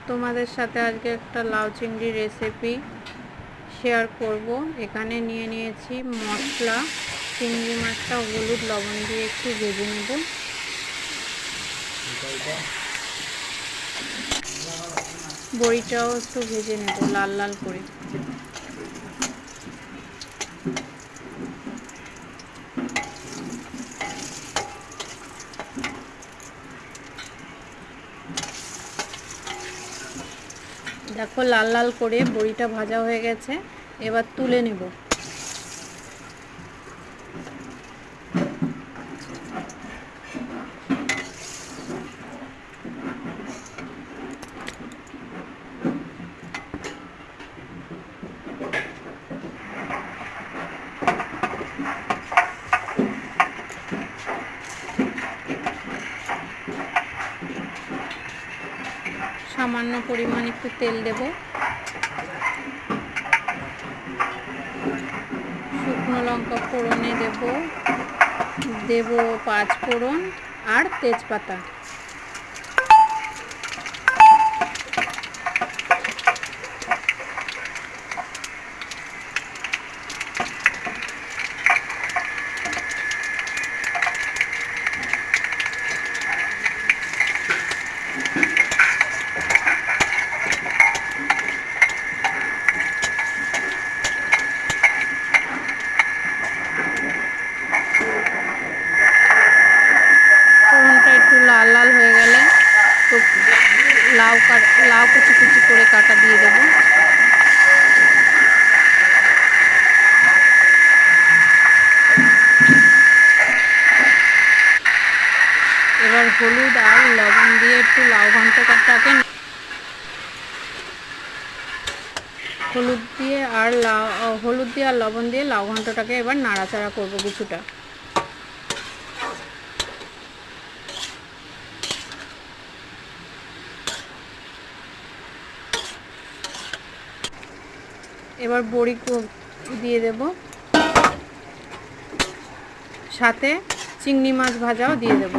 তোমাদের সাথে আজকে একটা লাউ চিংড়ি রেসিপি শেয়ার করব। এখানে নিয়ে নিয়েছি মশলা। চিংড়ি মাছটা হলুদ লবণ দিয়ে একটু ভেজে নেব। বড়িটাও একটু ভেজে নেব লাল লাল করে। দেখো লাল লাল করে বড়িটা ভাজা হয়ে গেছে, এবার তুলে নেব। সামান্য পরিমাণ একটু তেল দেব। শুকনো লঙ্কা ফোড়নে দেব 5 ফোড়ন আর তেজপাতা। লাল লাল হয়ে গেলে তো লাউ কুচি কুচি করে কাটা দিয়ে দেব। এবার হলুদ আর লবণ দিয়ে একটু লাউ ঘন্টটাকে হলুদ দিয়ে আর লবণ দিয়ে লাউ ঘন্টটাকে এবার নাড়াচাড়া করব কিছুটা। এবার বড়ি দিয়ে দেব, সাথে চিংড়ি মাছ ভাজাও দিয়ে দেব।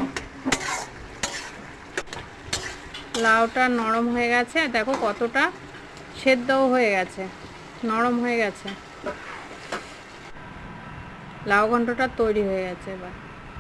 লাউটা নরম হয়ে গেছে, দেখো কতটা সেদ্ধও হয়ে গেছে, নরম হয়ে গেছে। লাউ ঘন্টটা তৈরি হয়ে গেছে। এবার